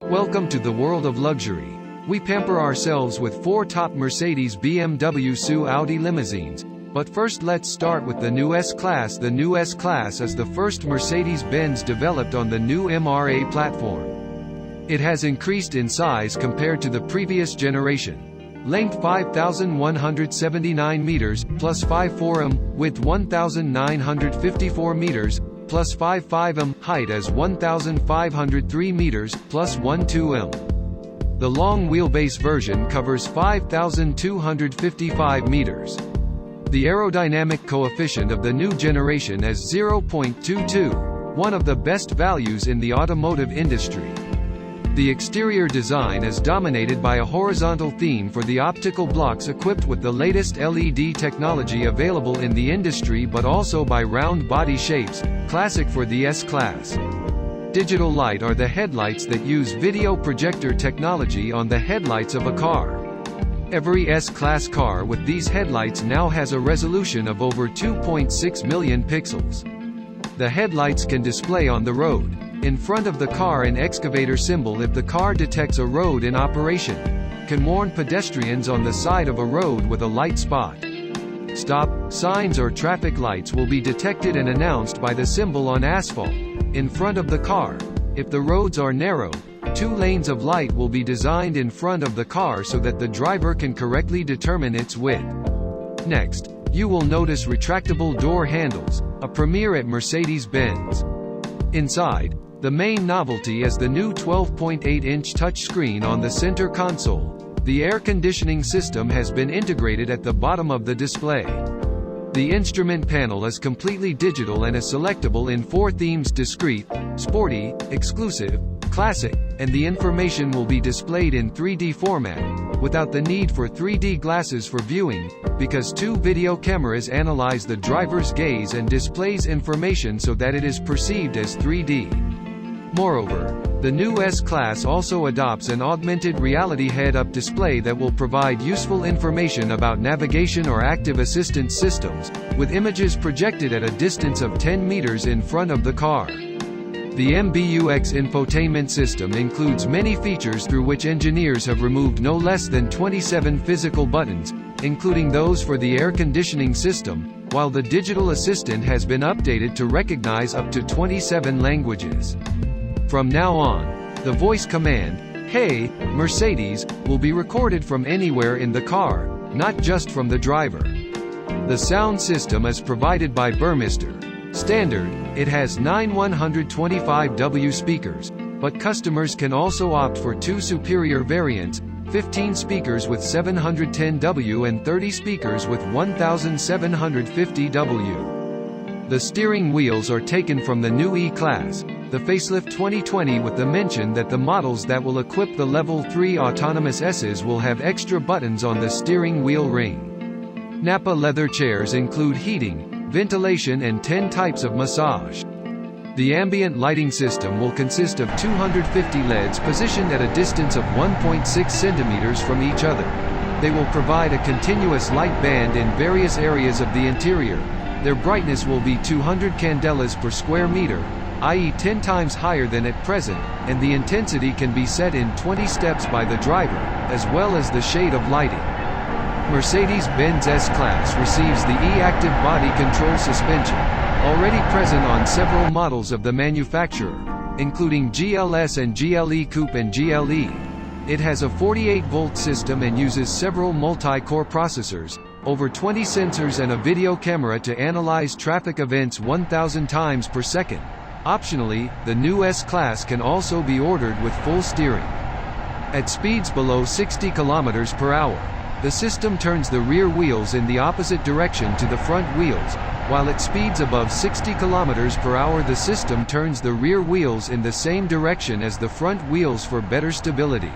Welcome to the world of luxury. We pamper ourselves with 4 top Mercedes, BMW, SU, Audi limousines. But first let's start with the new S-Class. The new S-Class is the first Mercedes-Benz developed on the new MRA platform. It has increased in size compared to the previous generation. Length 5,179 meters, plus 5.4 m, width 1,954 meters, plus 5.5 m, height as 1,503 meters, plus 1.2 m. The long wheelbase version covers 5,255 meters. The aerodynamic coefficient of the new generation is 0.22, one of the best values in the automotive industry. The exterior design is dominated by a horizontal theme for the optical blocks equipped with the latest LED technology available in the industry, but also by round body shapes, classic for the S-Class. Digital light are the headlights that use video projector technology on the headlights of a car. Every S-Class car with these headlights now has a resolution of over 2.6 million pixels. The headlights can display on the road, in front of the car, an excavator symbol if the car detects a road in operation, can warn pedestrians on the side of a road with a light spot. Stop signs or traffic lights will be detected and announced by the symbol on asphalt in front of the car. If the roads are narrow, 2 lanes of light will be designed in front of the car so that the driver can correctly determine its width. Next, you will notice retractable door handles, a premiere at Mercedes-Benz. Inside, the main novelty is the new 12.8-inch touchscreen on the center console. The air conditioning system has been integrated at the bottom of the display. The instrument panel is completely digital and is selectable in 4 themes: discreet, sporty, exclusive, classic, and the information will be displayed in 3D format, without the need for 3D glasses for viewing, because 2 video cameras analyze the driver's gaze and displays information so that it is perceived as 3D. Moreover, the new S-Class also adopts an augmented reality head-up display that will provide useful information about navigation or active assistance systems, with images projected at a distance of 10 meters in front of the car. The MBUX infotainment system includes many features through which engineers have removed no less than 27 physical buttons, including those for the air conditioning system, while the digital assistant has been updated to recognize up to 27 languages. From now on, the voice command, "Hey, Mercedes," will be recorded from anywhere in the car, not just from the driver. The sound system is provided by Burmester. Standard, it has 9 125W speakers, but customers can also opt for 2 superior variants, 15 speakers with 710W and 30 speakers with 1750W. The steering wheels are taken from the new E-Class, the facelift 2020, with the mention that the models that will equip the Level 3 autonomous S's will have extra buttons on the steering wheel ring. Nappa leather chairs include heating, ventilation and 10 types of massage. The ambient lighting system will consist of 250 LEDs positioned at a distance of 1.6 centimeters from each other. They will provide a continuous light band in various areas of the interior. Their brightness will be 200 candelas per square meter, i.e. 10 times higher than at present, and the intensity can be set in 20 steps by the driver, as well as the shade of lighting. Mercedes-Benz S-Class receives the E-Active body control suspension, already present on several models of the manufacturer, including GLS and GLE Coupe and GLE. It has a 48-volt system and uses several multi-core processors, over 20 sensors and a video camera to analyze traffic events 1,000 times per second. Optionally, the new S-Class can also be ordered with full steering. At speeds below 60 km per hour, the system turns the rear wheels in the opposite direction to the front wheels, while at speeds above 60 km per hour the system turns the rear wheels in the same direction as the front wheels for better stability.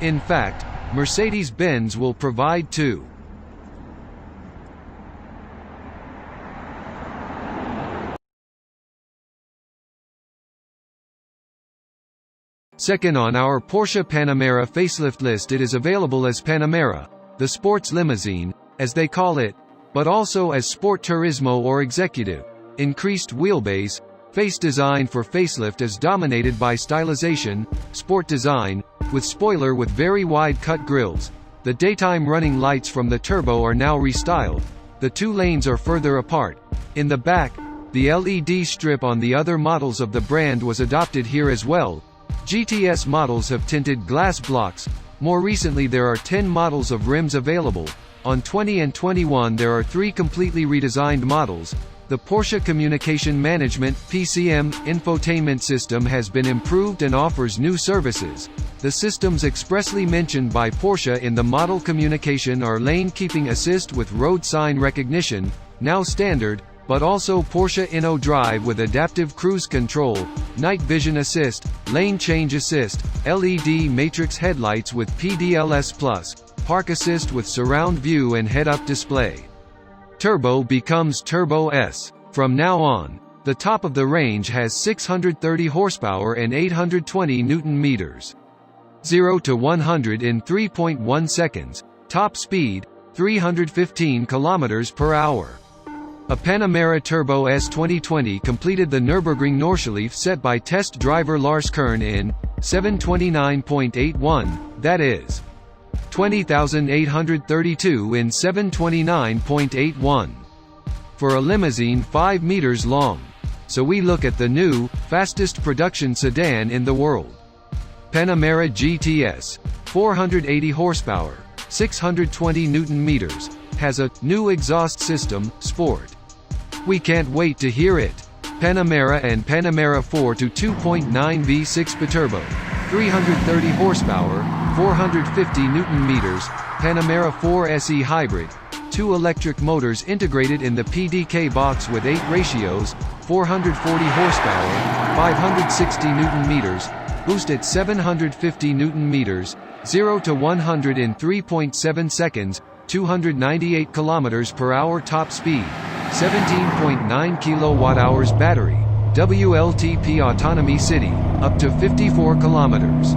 In fact, Mercedes-Benz will provide 2. Second on our Porsche Panamera facelift list, it is available as Panamera, the sports limousine, as they call it, but also as Sport Turismo or Executive, increased wheelbase, Face design for facelift is dominated by stylization, sport design, with spoiler with very wide cut grills. The daytime running lights from the turbo are now restyled. The two lanes are further apart. In the back, the LED strip on the other models of the brand was adopted here as well. GTS models have tinted glass blocks. More recently there are 10 models of rims available. On 20 and 21 there are 3 completely redesigned models. The Porsche Communication Management (PCM) infotainment system has been improved and offers new services. The systems expressly mentioned by Porsche in the model communication are lane keeping assist with road sign recognition, now standard, but also Porsche Inno Drive with adaptive cruise control, night vision assist, lane change assist, LED matrix headlights with PDLS+, park assist with surround view and head-up display. Turbo becomes Turbo S. From now on, the top of the range has 630 horsepower and 820 Nm. 0 to 100 in 3.1 seconds. Top speed, 315 km/h. A Panamera Turbo S 2020 completed the Nürburgring Nordschleife set by test driver Lars Kern in 7:29.81, that is 20,832 in 7:29.81. For a limousine 5 meters long. So we look at the new, fastest production sedan in the world. Panamera GTS, 480 horsepower, 620 Nm, has a new exhaust system, Sport. We can't wait to hear it. Panamera and Panamera 4 to 2.9 V6 biturbo, 330 horsepower, 450 Nm, Panamera 4 SE hybrid, 2 electric motors integrated in the PDK box with 8 ratios, 440 horsepower, 560 Nm, boost at 750 Nm, 0 to 100 in 3.7 seconds, 298 km/h top speed, 17.9 kWh battery, WLTP autonomy city, up to 54 kilometers.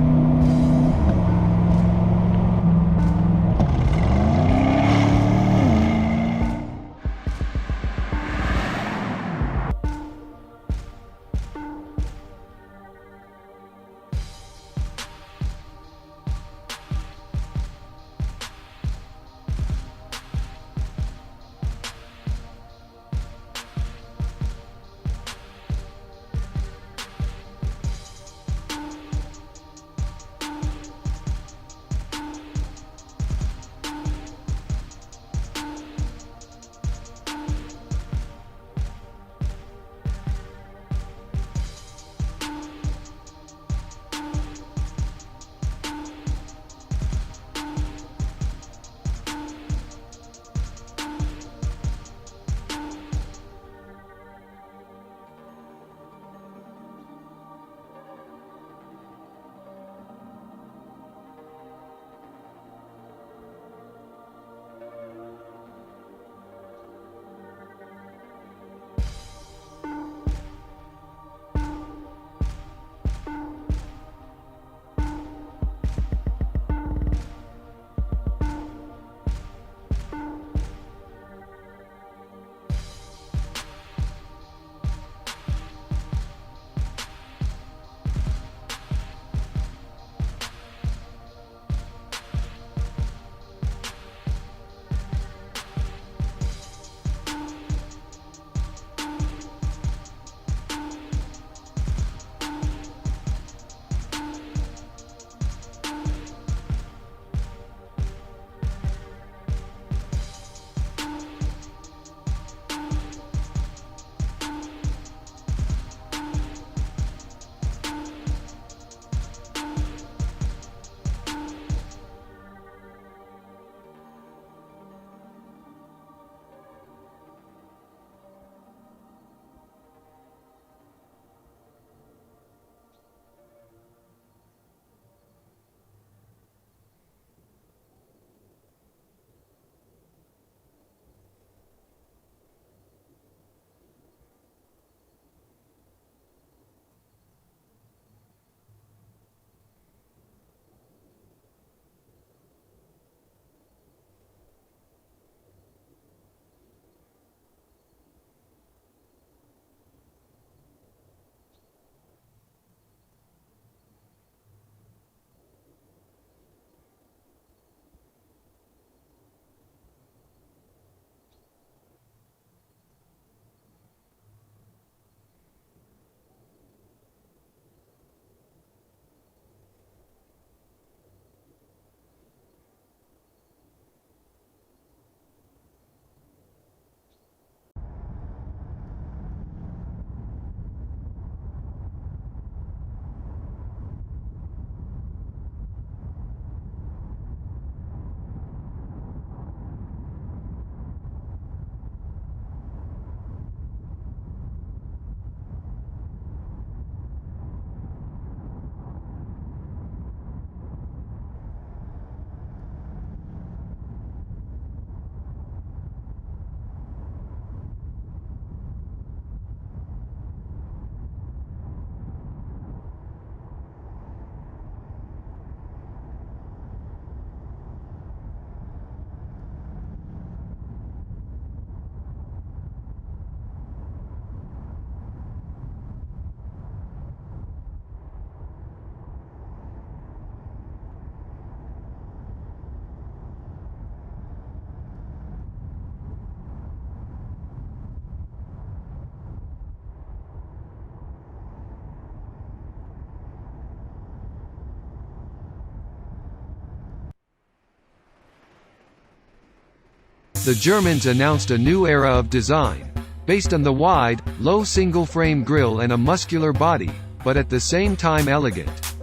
The Germans announced a new era of design, based on the wide, low single-frame grille and a muscular body, but at the same time elegant.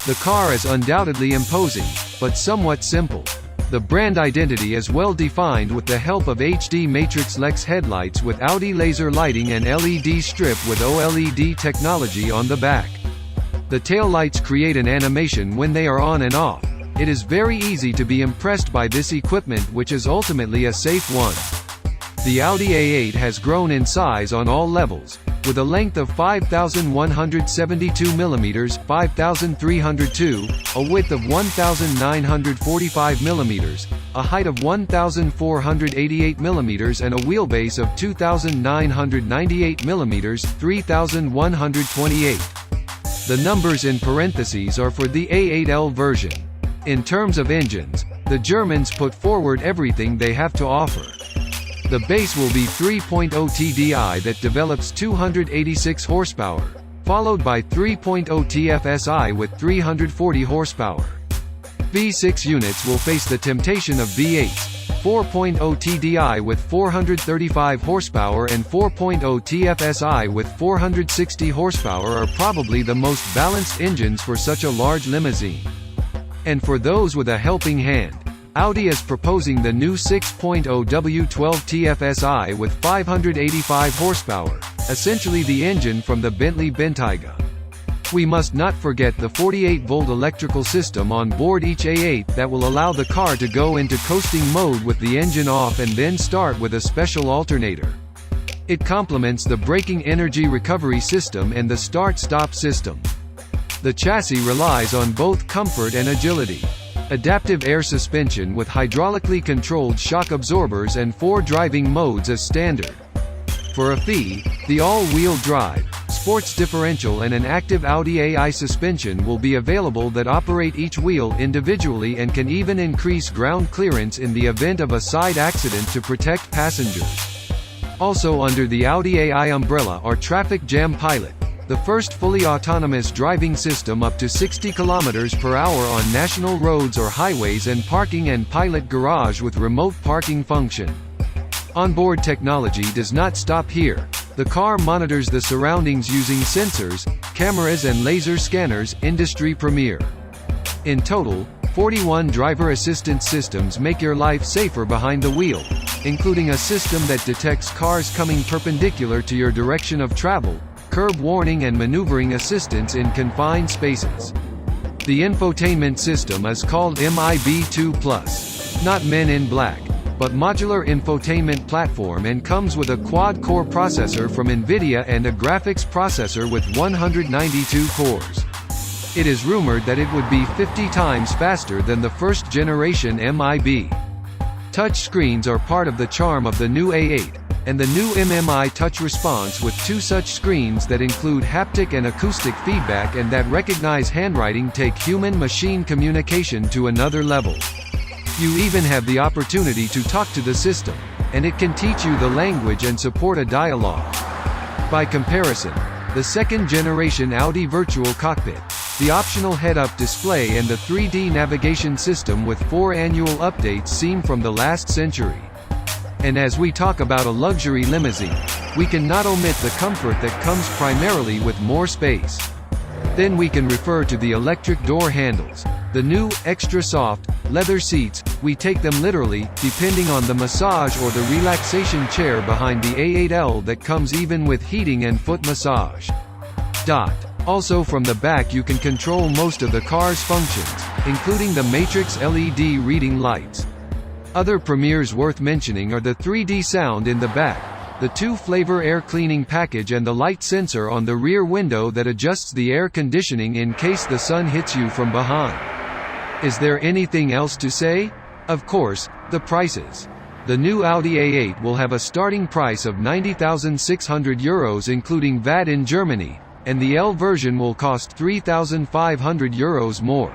The car is undoubtedly imposing, but somewhat simple. The brand identity is well defined with the help of HD Matrix Lex headlights with Audi laser lighting and LED strip with OLED technology on the back. The taillights create an animation when they are on and off. It is very easy to be impressed by this equipment, which is ultimately a safe one. The Audi A8 has grown in size on all levels, with a length of 5,172 mm, 5,302, a width of 1,945 mm, a height of 1,488 mm and a wheelbase of 2,998 mm, 3,128. The numbers in parentheses are for the A8L version. In terms of engines, the Germans put forward everything they have to offer. The base will be 3.0 TDI that develops 286 horsepower, followed by 3.0 TFSI with 340 horsepower. V6 units will face the temptation of V8s. 4.0 TDI with 435 horsepower and 4.0 TFSI with 460 horsepower are probably the most balanced engines for such a large limousine. And for those with a helping hand, Audi is proposing the new 6.0 W12 TFSI with 585 horsepower, essentially the engine from the Bentley Bentayga. We must not forget the 48-volt electrical system on board each A8 that will allow the car to go into coasting mode with the engine off and then start with a special alternator. It complements the braking energy recovery system and the start-stop system. The chassis relies on both comfort and agility. Adaptive air suspension with hydraulically controlled shock absorbers and 4 driving modes is standard. For a fee, the all-wheel drive, sports differential and an active Audi AI suspension will be available that operate each wheel individually and can even increase ground clearance in the event of a side accident to protect passengers. Also under the Audi AI umbrella are Traffic Jam Pilot, the first fully autonomous driving system up to 60 km/h on national roads or highways, and Parking and Pilot Garage with remote parking function. Onboard technology does not stop here. The car monitors the surroundings using sensors, cameras and laser scanners, industry premiere. In total, 41 driver assistance systems make your life safer behind the wheel, including a system that detects cars coming perpendicular to your direction of travel, curb warning and maneuvering assistance in confined spaces. The infotainment system is called MIB2+, not Men in Black, but modular infotainment platform, and comes with a quad-core processor from NVIDIA and a graphics processor with 192 cores. It is rumored that it would be 50 times faster than the first-generation MIB. Touch screens are part of the charm of the new A8, and the new MMI Touch Response with 2 such screens that include haptic and acoustic feedback and that recognize handwriting take human-machine communication to another level. You even have the opportunity to talk to the system, and it can teach you the language and support a dialogue. By comparison, the second-generation Audi Virtual Cockpit, the optional head-up display and the 3D navigation system with 4 annual updates seem from the last century. And as we talk about a luxury limousine, we can not omit the comfort that comes primarily with more space. Then we can refer to the electric door handles, the new, extra soft, leather seats. We take them literally, depending on the massage or the relaxation chair behind the A8L that comes even with heating and foot massage. Also from the back you can control most of the car's functions, including the Matrix LED reading lights. Other premieres worth mentioning are the 3D sound in the back, the 2-flavor air cleaning package and the light sensor on the rear window that adjusts the air conditioning in case the sun hits you from behind. Is there anything else to say? Of course, the prices. The new Audi A8 will have a starting price of €90,600 including VAT in Germany, and the L version will cost €3,500 more.